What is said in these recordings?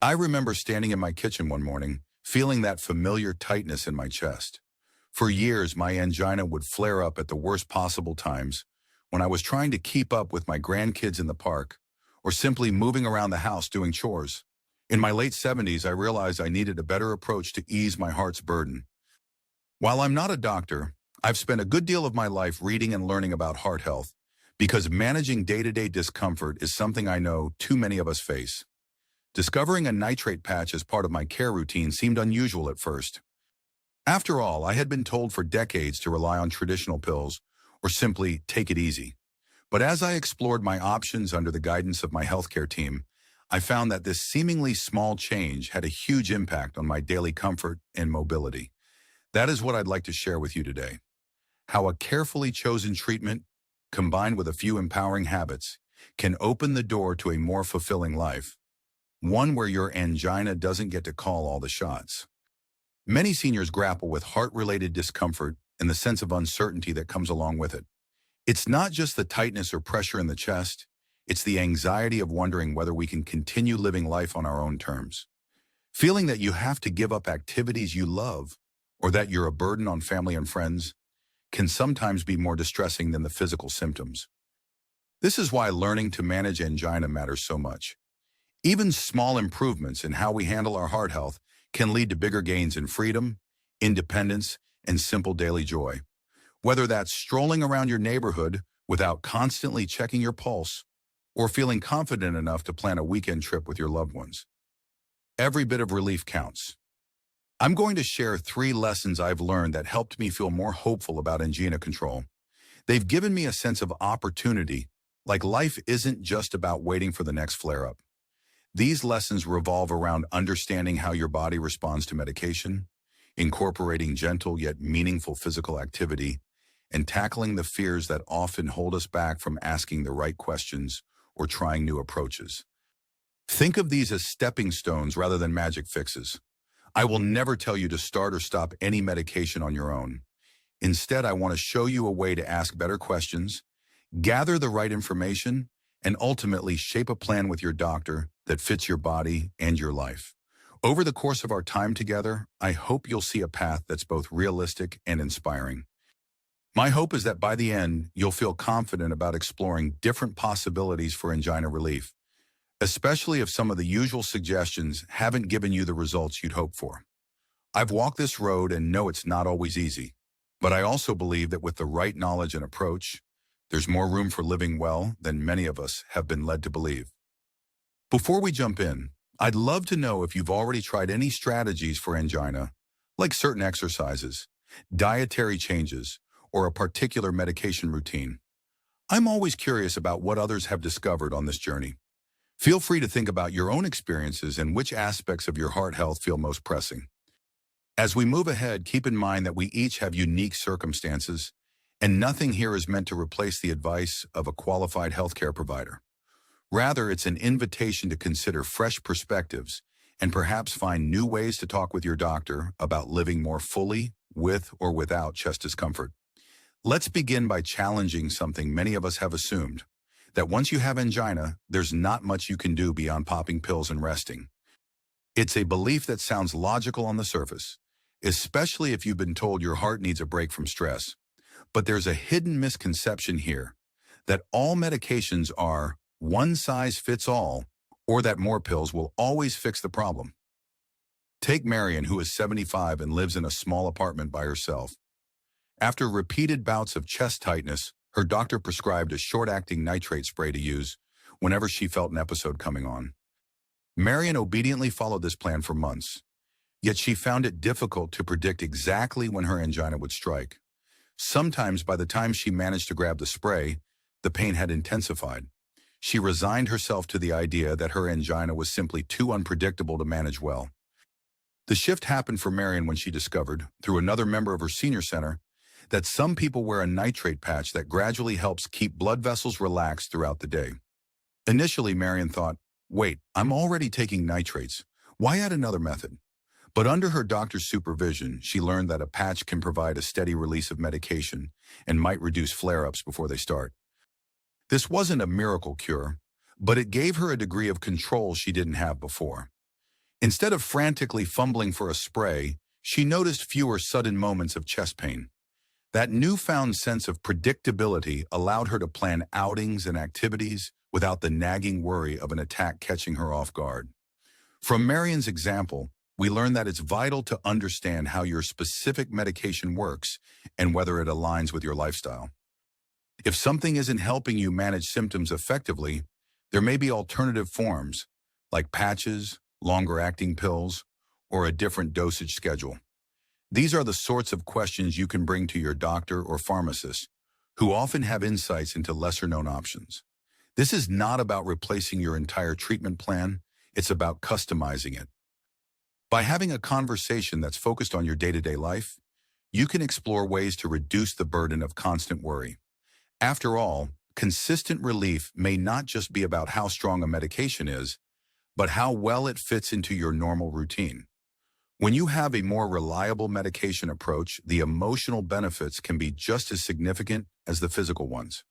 I remember standing in my kitchen one morning, feeling that familiar tightness in my chest. For years, my angina would flare up at the worst possible times when I was trying to keep up with my grandkids in the park or simply moving around the house doing chores. In my late 70s, I realized I needed a better approach to ease my heart's burden. While I'm not a doctor, I've spent a good deal of my life reading and learning about heart health because managing day-to-day discomfort is something I know too many of us face. Discovering a nitrate patch as part of my care routine seemed unusual at first. After all, I had been told for decades to rely on traditional pills or simply take it easy. But as I explored my options under the guidance of my healthcare team, I found that this seemingly small change had a huge impact on my daily comfort and mobility. That is what I'd like to share with you today. How a carefully chosen treatment, combined with a few empowering habits, can open the door to a more fulfilling life. One where your angina doesn't get to call all the shots. Many seniors grapple with heart-related discomfort and the sense of uncertainty that comes along with it. It's not just the tightness or pressure in the chest, it's the anxiety of wondering whether we can continue living life on our own terms. Feeling that you have to give up activities you love or that you're a burden on family and friends can sometimes be more distressing than the physical symptoms. This is why learning to manage angina matters so much. Even small improvements in how we handle our heart health can lead to bigger gains in freedom, independence, and simple daily joy. Whether that's strolling around your neighborhood without constantly checking your pulse, or feeling confident enough to plan a weekend trip with your loved ones. Every bit of relief counts. I'm going to share 3 lessons I've learned that helped me feel more hopeful about angina control. They've given me a sense of opportunity, like life isn't just about waiting for the next flare-up. These lessons revolve around understanding how your body responds to medication, incorporating gentle yet meaningful physical activity, and tackling the fears that often hold us back from asking the right questions or trying new approaches. Think of these as stepping stones rather than magic fixes. I will never tell you to start or stop any medication on your own. Instead, I want to show you a way to ask better questions, gather the right information, and ultimately shape a plan with your doctor that fits your body and your life. Over the course of our time together, I hope you'll see a path that's both realistic and inspiring. My hope is that by the end, you'll feel confident about exploring different possibilities for angina relief, especially if some of the usual suggestions haven't given you the results you'd hoped for. I've walked this road and know it's not always easy, but I also believe that with the right knowledge and approach, there's more room for living well than many of us have been led to believe. Before we jump in, I'd love to know if you've already tried any strategies for angina, like certain exercises, dietary changes, or a particular medication routine. I'm always curious about what others have discovered on this journey. Feel free to think about your own experiences and which aspects of your heart health feel most pressing. As we move ahead, keep in mind that we each have unique circumstances, and nothing here is meant to replace the advice of a qualified healthcare provider. Rather, it's an invitation to consider fresh perspectives and perhaps find new ways to talk with your doctor about living more fully with or without chest discomfort. Let's begin by challenging something many of us have assumed, that once you have angina, there's not much you can do beyond popping pills and resting. It's a belief that sounds logical on the surface, especially if you've been told your heart needs a break from stress. But there's a hidden misconception here, that all medications are one size fits all, or that more pills will always fix the problem. Take Marion, who is 75 and lives in a small apartment by herself. After repeated bouts of chest tightness, her doctor prescribed a short-acting nitrate spray to use whenever she felt an episode coming on. Marion obediently followed this plan for months, yet she found it difficult to predict exactly when her angina would strike. Sometimes by the time she managed to grab the spray, the pain had intensified. She resigned herself to the idea that her angina was simply too unpredictable to manage well. The shift happened for Marion when she discovered, through another member of her senior center, that some people wear a nitrate patch that gradually helps keep blood vessels relaxed throughout the day. Initially, Marion thought, wait, I'm already taking nitrates. Why add another method? But under her doctor's supervision, she learned that a patch can provide a steady release of medication and might reduce flare-ups before they start. This wasn't a miracle cure, but it gave her a degree of control she didn't have before. Instead of frantically fumbling for a spray, she noticed fewer sudden moments of chest pain. That newfound sense of predictability allowed her to plan outings and activities without the nagging worry of an attack catching her off guard. From Marion's example, we learn that it's vital to understand how your specific medication works and whether it aligns with your lifestyle. If something isn't helping you manage symptoms effectively, there may be alternative forms, like patches, longer-acting pills, or a different dosage schedule. These are the sorts of questions you can bring to your doctor or pharmacist, who often have insights into lesser-known options. This is not about replacing your entire treatment plan, it's about customizing it. By having a conversation that's focused on your day-to-day life, you can explore ways to reduce the burden of constant worry. After all, consistent relief may not just be about how strong a medication is, but how well it fits into your normal routine. When you have a more reliable medication approach, the emotional benefits can be just as significant as the physical ones.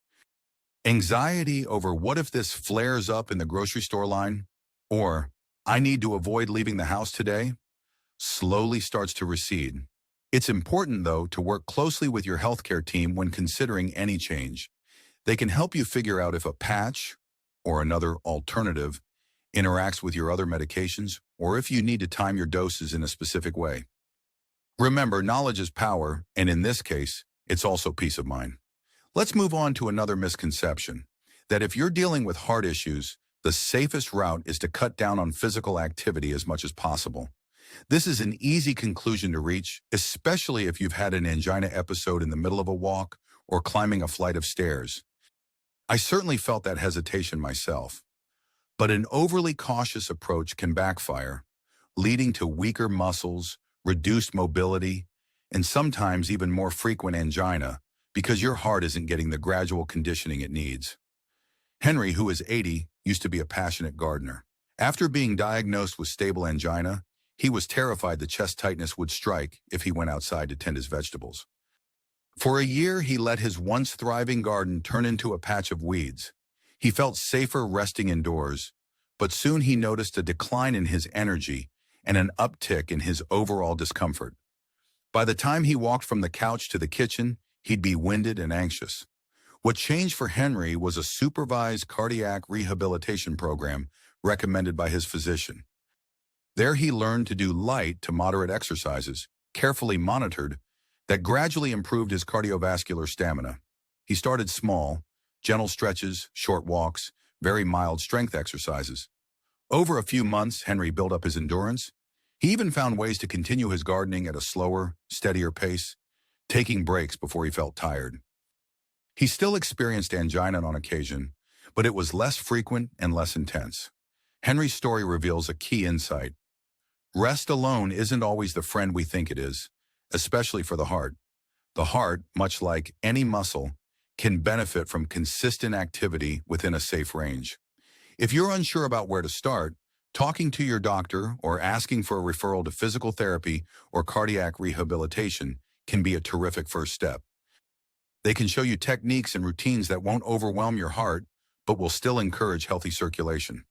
Anxiety over what if this flares up in the grocery store line, or I need to avoid leaving the house today, slowly starts to recede. It's important, though, to work closely with your healthcare team when considering any change. They can help you figure out if a patch, or another alternative, interacts with your other medications, or if you need to time your doses in a specific way. Remember, knowledge is power, and in this case, it's also peace of mind. Let's move on to another misconception, that if you're dealing with heart issues, the safest route is to cut down on physical activity as much as possible. This is an easy conclusion to reach, especially if you've had an angina episode in the middle of a walk or climbing a flight of stairs. I certainly felt that hesitation myself. But an overly cautious approach can backfire, leading to weaker muscles, reduced mobility, and sometimes even more frequent angina because your heart isn't getting the gradual conditioning it needs. Henry, who is 80, used to be a passionate gardener. After being diagnosed with stable angina, he was terrified the chest tightness would strike if he went outside to tend his vegetables. For a year, he let his once thriving garden turn into a patch of weeds. He felt safer resting indoors, but soon he noticed a decline in his energy and an uptick in his overall discomfort. By the time he walked from the couch to the kitchen, he'd be winded and anxious. What changed for Henry was a supervised cardiac rehabilitation program recommended by his physician. There he learned to do light to moderate exercises, carefully monitored, that gradually improved his cardiovascular stamina. He started small, gentle stretches, short walks, very mild strength exercises. Over a few months, Henry built up his endurance. He even found ways to continue his gardening at a slower, steadier pace, taking breaks before he felt tired. He still experienced angina on occasion, but it was less frequent and less intense. Henry's story reveals a key insight. Rest alone isn't always the friend we think it is, especially for the heart. The heart, much like any muscle, can benefit from consistent activity within a safe range. If you're unsure about where to start, talking to your doctor or asking for a referral to physical therapy or cardiac rehabilitation can be a terrific first step. They can show you techniques and routines that won't overwhelm your heart, but will still encourage healthy circulation.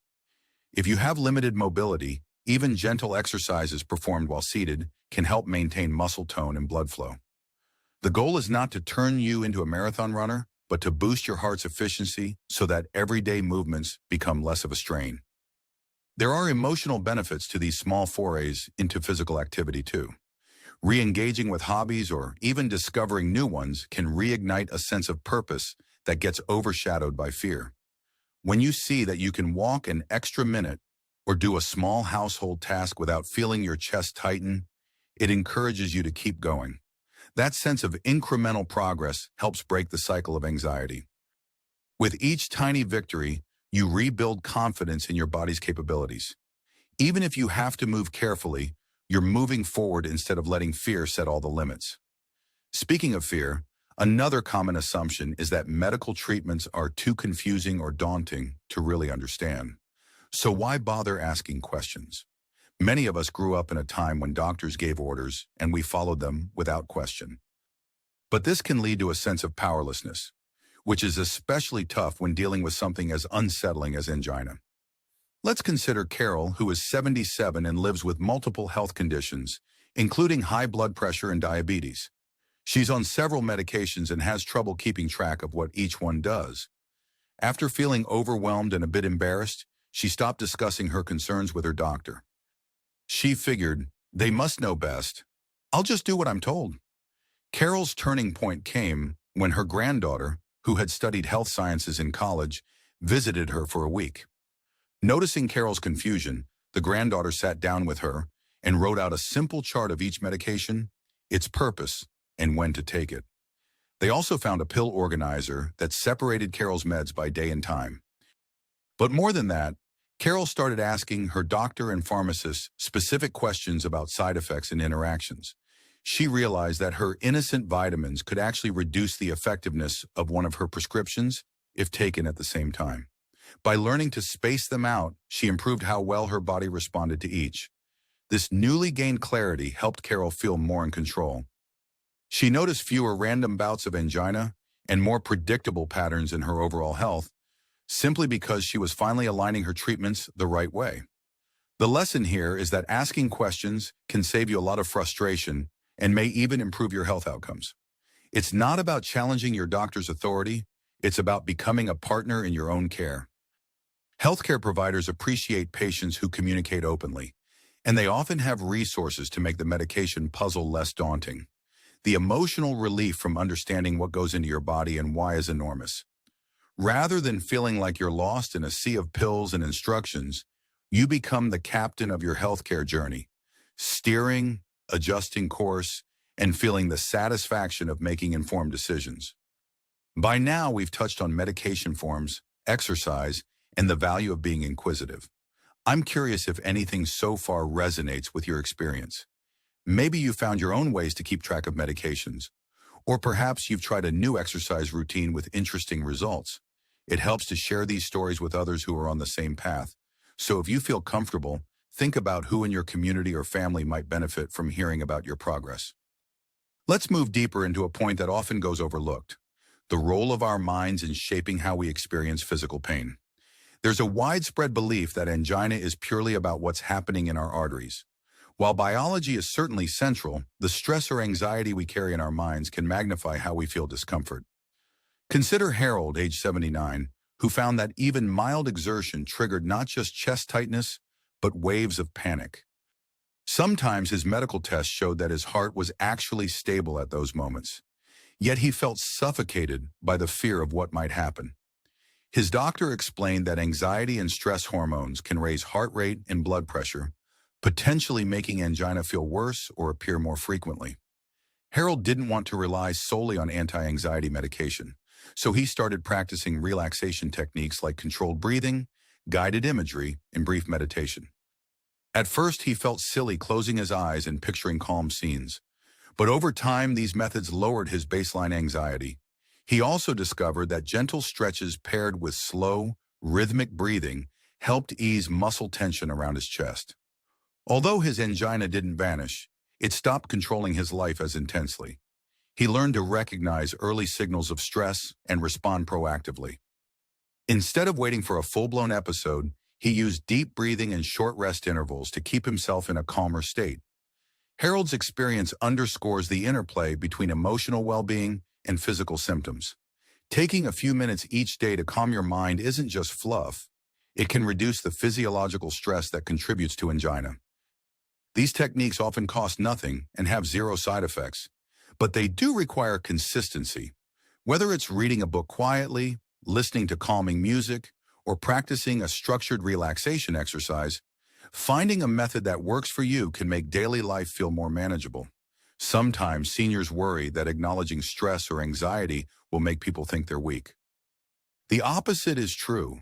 If you have limited mobility, even gentle exercises performed while seated can help maintain muscle tone and blood flow. The goal is not to turn you into a marathon runner, but to boost your heart's efficiency so that everyday movements become less of a strain. There are emotional benefits to these small forays into physical activity too. Re-engaging with hobbies or even discovering new ones can reignite a sense of purpose that gets overshadowed by fear. When you see that you can walk an extra minute or do a small household task without feeling your chest tighten, it encourages you to keep going. That sense of incremental progress helps break the cycle of anxiety. With each tiny victory, you rebuild confidence in your body's capabilities. Even if you have to move carefully, you're moving forward instead of letting fear set all the limits. Speaking of fear, another common assumption is that medical treatments are too confusing or daunting to really understand. So why bother asking questions? Many of us grew up in a time when doctors gave orders and we followed them without question. But this can lead to a sense of powerlessness, which is especially tough when dealing with something as unsettling as angina. Let's consider Carol, who is 77 and lives with multiple health conditions, including high blood pressure and diabetes. She's on several medications and has trouble keeping track of what each one does. After feeling overwhelmed and a bit embarrassed, she stopped discussing her concerns with her doctor. She figured, they must know best. I'll just do what I'm told. Carol's turning point came when her granddaughter, who had studied health sciences in college, visited her for a week. Noticing Carol's confusion, the granddaughter sat down with her and wrote out a simple chart of each medication, its purpose, and when to take it. They also found a pill organizer that separated Carol's meds by day and time. But more than that, Carol started asking her doctor and pharmacist specific questions about side effects and interactions. She realized that her innocent vitamins could actually reduce the effectiveness of one of her prescriptions if taken at the same time. By learning to space them out, she improved how well her body responded to each. This newly gained clarity helped Carol feel more in control. She noticed fewer random bouts of angina and more predictable patterns in her overall health, simply because she was finally aligning her treatments the right way. The lesson here is that asking questions can save you a lot of frustration and may even improve your health outcomes. It's not about challenging your doctor's authority, it's about becoming a partner in your own care. Healthcare providers appreciate patients who communicate openly, and they often have resources to make the medication puzzle less daunting. The emotional relief from understanding what goes into your body and why is enormous. Rather than feeling like you're lost in a sea of pills and instructions, you become the captain of your healthcare journey, steering, adjusting course, and feeling the satisfaction of making informed decisions. By now, we've touched on medication forms, exercise, and the value of being inquisitive. I'm curious if anything so far resonates with your experience. Maybe you found your own ways to keep track of medications, or perhaps you've tried a new exercise routine with interesting results. It helps to share these stories with others who are on the same path. So if you feel comfortable, think about who in your community or family might benefit from hearing about your progress. Let's move deeper into a point that often goes overlooked: the role of our minds in shaping how we experience physical pain. There's a widespread belief that angina is purely about what's happening in our arteries. While biology is certainly central, the stress or anxiety we carry in our minds can magnify how we feel discomfort. Consider Harold, age 79, who found that even mild exertion triggered not just chest tightness, but waves of panic. Sometimes his medical tests showed that his heart was actually stable at those moments, yet he felt suffocated by the fear of what might happen. His doctor explained that anxiety and stress hormones can raise heart rate and blood pressure, potentially making angina feel worse or appear more frequently. Harold didn't want to rely solely on anti-anxiety medication, so he started practicing relaxation techniques like controlled breathing, guided imagery, and brief meditation. At first, he felt silly closing his eyes and picturing calm scenes, but over time, these methods lowered his baseline anxiety. He also discovered that gentle stretches paired with slow, rhythmic breathing helped ease muscle tension around his chest. Although his angina didn't vanish, it stopped controlling his life as intensely. He learned to recognize early signals of stress and respond proactively. Instead of waiting for a full-blown episode, he used deep breathing and short rest intervals to keep himself in a calmer state. Harold's experience underscores the interplay between emotional well-being and physical symptoms. Taking a few minutes each day to calm your mind isn't just fluff. It can reduce the physiological stress that contributes to angina. These techniques often cost nothing and have zero side effects, but they do require consistency. Whether it's reading a book quietly, listening to calming music, or practicing a structured relaxation exercise, finding a method that works for you can make daily life feel more manageable. Sometimes seniors worry that acknowledging stress or anxiety will make people think they're weak. The opposite is true.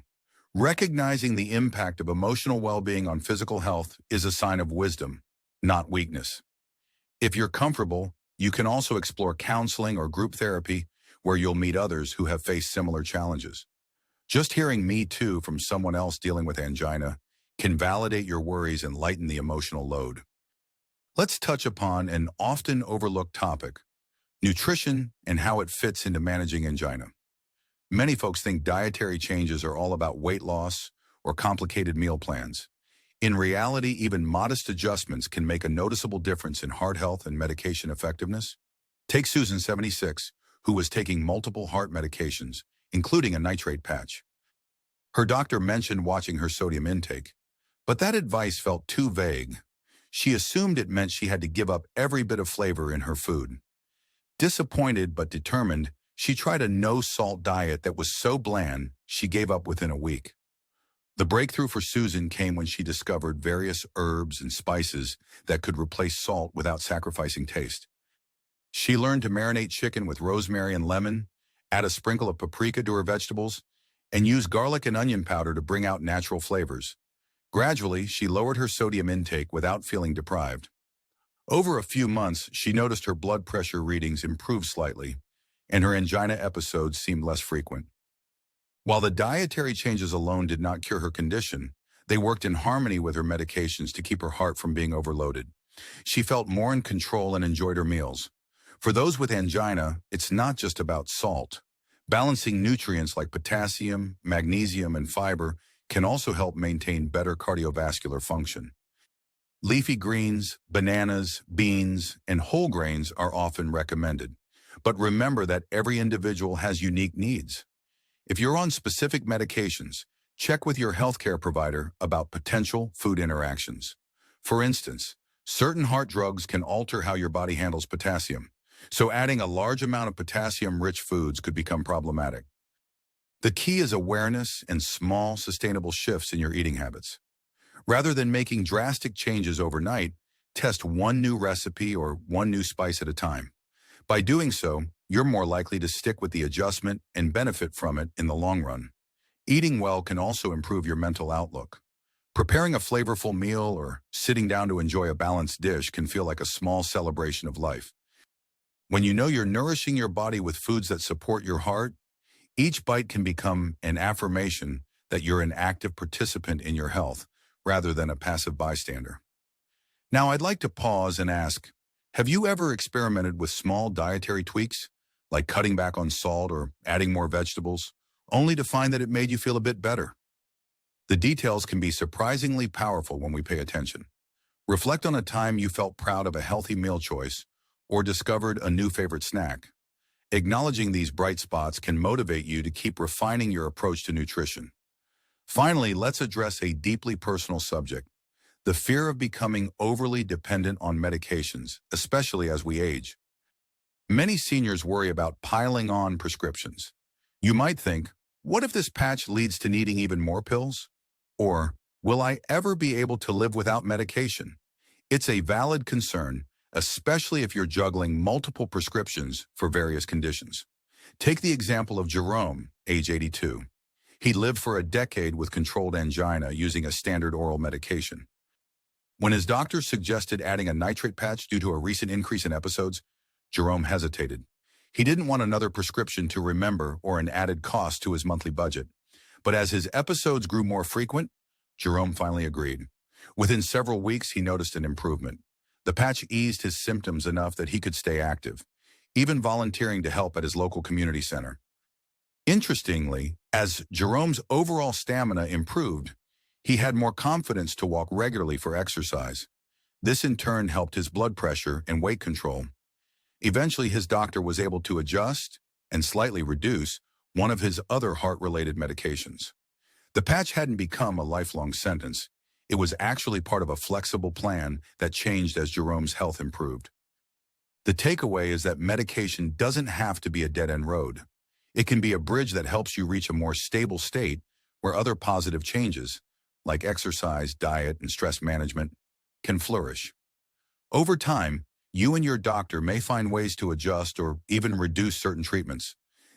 Recognizing the impact of emotional well-being on physical health is a sign of wisdom, not weakness. If you're comfortable, you can also explore counseling or group therapy where you'll meet others who have faced similar challenges. Just hearing "me too" from someone else dealing with angina can validate your worries and lighten the emotional load. Let's touch upon an often overlooked topic: nutrition and how it fits into managing angina. Many folks think dietary changes are all about weight loss or complicated meal plans. In reality, even modest adjustments can make a noticeable difference in heart health and medication effectiveness. Take Susan, 76, who was taking multiple heart medications, including a nitrate patch. Her doctor mentioned watching her sodium intake, but that advice felt too vague. She assumed it meant she had to give up every bit of flavor in her food. Disappointed but determined, she tried a no-salt diet that was so bland she gave up within a week. The breakthrough for Susan came when she discovered various herbs and spices that could replace salt without sacrificing taste. She learned to marinate chicken with rosemary and lemon, add a sprinkle of paprika to her vegetables, and use garlic and onion powder to bring out natural flavors. Gradually, she lowered her sodium intake without feeling deprived. Over a few months, she noticed her blood pressure readings improved slightly, and her angina episodes seemed less frequent. While the dietary changes alone did not cure her condition, they worked in harmony with her medications to keep her heart from being overloaded. She felt more in control and enjoyed her meals. For those with angina, it's not just about salt. Balancing nutrients like potassium, magnesium, and fiber can also help maintain better cardiovascular function. Leafy greens, bananas, beans, and whole grains are often recommended. But remember that every individual has unique needs. If you're on specific medications, check with your healthcare provider about potential food interactions. For instance, certain heart drugs can alter how your body handles potassium, so adding a large amount of potassium-rich foods could become problematic. The key is awareness and small, sustainable shifts in your eating habits. Rather than making drastic changes overnight, test one new recipe or one new spice at a time. By doing so, you're more likely to stick with the adjustment and benefit from it in the long run. Eating well can also improve your mental outlook. Preparing a flavorful meal or sitting down to enjoy a balanced dish can feel like a small celebration of life. When you know you're nourishing your body with foods that support your heart, each bite can become an affirmation that you're an active participant in your health, rather than a passive bystander. Now, I'd like to pause and ask, have you ever experimented with small dietary tweaks, like cutting back on salt or adding more vegetables, only to find that it made you feel a bit better? The details can be surprisingly powerful when we pay attention. Reflect on a time you felt proud of a healthy meal choice or discovered a new favorite snack. Acknowledging these bright spots can motivate you to keep refining your approach to nutrition. Finally, let's address a deeply personal subject: the fear of becoming overly dependent on medications, especially as we age. Many seniors worry about piling on prescriptions. You might think, what if this patch leads to needing even more pills? Or, will I ever be able to live without medication? It's a valid concern, especially if you're juggling multiple prescriptions for various conditions. Take the example of Jerome, age 82. He lived for a decade with controlled angina using a standard oral medication. When his doctor suggested adding a nitrate patch due to a recent increase in episodes, Jerome hesitated. He didn't want another prescription to remember or an added cost to his monthly budget. But as his episodes grew more frequent, Jerome finally agreed. Within several weeks, he noticed an improvement. The patch eased his symptoms enough that he could stay active, even volunteering to help at his local community center. Interestingly, as Jerome's overall stamina improved, he had more confidence to walk regularly for exercise. This in turn helped his blood pressure and weight control. Eventually, his doctor was able to adjust and slightly reduce one of his other heart-related medications. The patch hadn't become a lifelong sentence. It was actually part of a flexible plan that changed as Jerome's health improved. The takeaway is that medication doesn't have to be a dead-end road. It can be a bridge that helps you reach a more stable state where other positive changes, like exercise, diet, and stress management, can flourish. Over time, you and your doctor may find ways to adjust or even reduce certain treatments.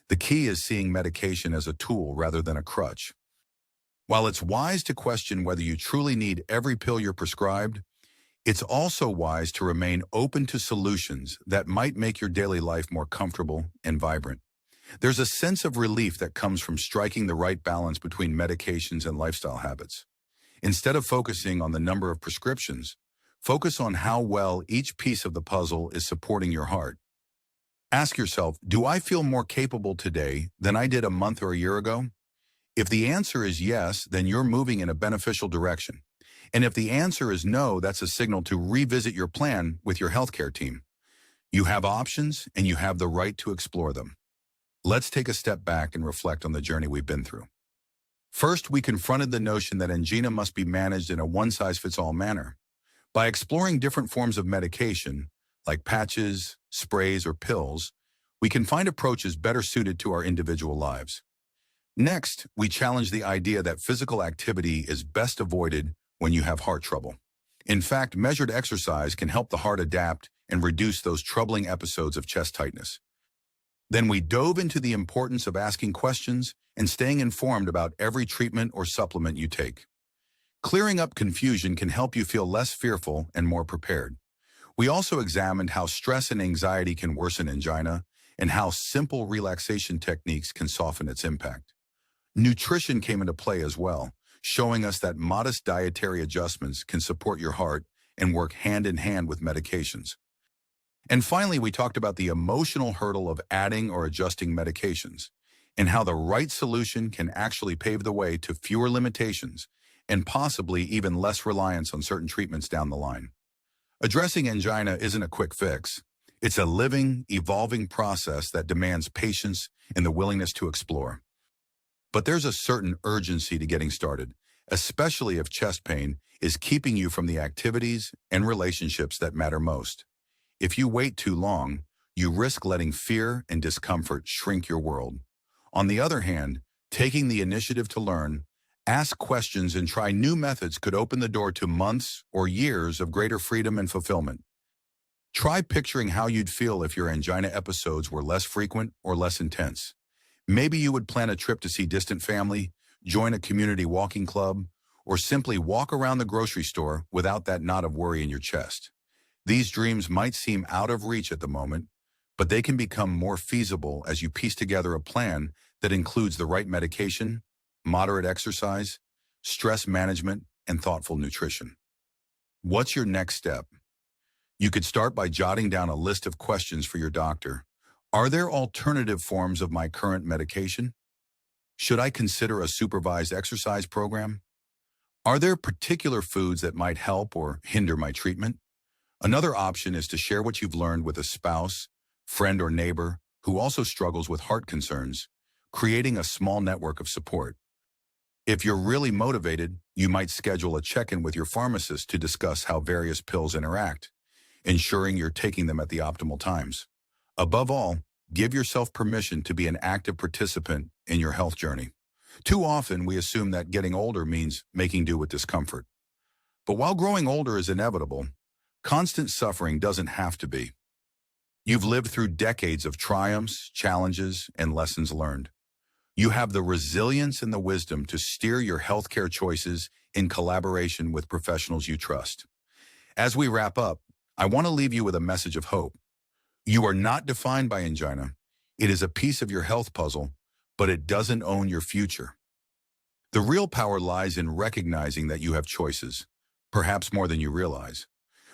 The key is seeing medication as a tool rather than a crutch. While it's wise to question whether you truly need every pill you're prescribed, it's also wise to remain open to solutions that might make your daily life more comfortable and vibrant. There's a sense of relief that comes from striking the right balance between medications and lifestyle habits. Instead of focusing on the number of prescriptions, focus on how well each piece of the puzzle is supporting your heart. Ask yourself, do I feel more capable today than I did a month or a year ago? If the answer is yes, then you're moving in a beneficial direction. And if the answer is no, that's a signal to revisit your plan with your healthcare team. You have options, and you have the right to explore them. Let's take a step back and reflect on the journey we've been through. First, we confronted the notion that angina must be managed in a one-size-fits-all manner. By exploring different forms of medication, like patches, sprays, or pills, we can find approaches better suited to our individual lives. Next, we challenge the idea that physical activity is best avoided when you have heart trouble. In fact, measured exercise can help the heart adapt and reduce those troubling episodes of chest tightness. Then we dove into the importance of asking questions and staying informed about every treatment or supplement you take. Clearing up confusion can help you feel less fearful and more prepared. We also examined how stress and anxiety can worsen angina and how simple relaxation techniques can soften its impact. Nutrition came into play as well, showing us that modest dietary adjustments can support your heart and work hand in hand with medications. And finally, we talked about the emotional hurdle of adding or adjusting medications and how the right solution can actually pave the way to fewer limitations and possibly even less reliance on certain treatments down the line. Addressing angina isn't a quick fix. It's a living, evolving process that demands patience and the willingness to explore. But there's a certain urgency to getting started, especially if chest pain is keeping you from the activities and relationships that matter most. If you wait too long, you risk letting fear and discomfort shrink your world. On the other hand, taking the initiative to learn, ask questions, and try new methods could open the door to months or years of greater freedom and fulfillment. Try picturing how you'd feel if your angina episodes were less frequent or less intense. Maybe you would plan a trip to see distant family, join a community walking club, or simply walk around the grocery store without that knot of worry in your chest. These dreams might seem out of reach at the moment, but they can become more feasible as you piece together a plan that includes the right medication, moderate exercise, stress management, and thoughtful nutrition. What's your next step? You could start by jotting down a list of questions for your doctor. Are there alternative forms of my current medication? Should I consider a supervised exercise program? Are there particular foods that might help or hinder my treatment? Another option is to share what you've learned with a spouse, friend, or neighbor who also struggles with heart concerns, creating a small network of support. If you're really motivated, you might schedule a check-in with your pharmacist to discuss how various pills interact, ensuring you're taking them at the optimal times. Above all, give yourself permission to be an active participant in your health journey. Too often, we assume that getting older means making do with discomfort. But while growing older is inevitable, constant suffering doesn't have to be. You've lived through decades of triumphs, challenges, and lessons learned. You have the resilience and the wisdom to steer your healthcare choices in collaboration with professionals you trust. As we wrap up, I want to leave you with a message of hope. You are not defined by angina. It is a piece of your health puzzle, but it doesn't own your future. The real power lies in recognizing that you have choices, perhaps more than you realize.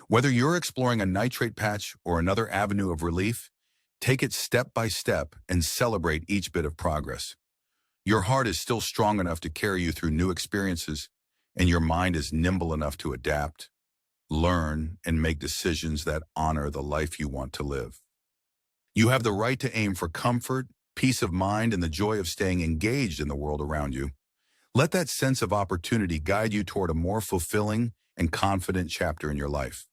Whether you're exploring a nitrate patch or another avenue of relief, take it step by step and celebrate each bit of progress. Your heart is still strong enough to carry you through new experiences, and your mind is nimble enough to adapt, learn, and make decisions that honor the life you want to live. You have the right to aim for comfort, peace of mind, and the joy of staying engaged in the world around you. Let that sense of opportunity guide you toward a more fulfilling and confident chapter in your life.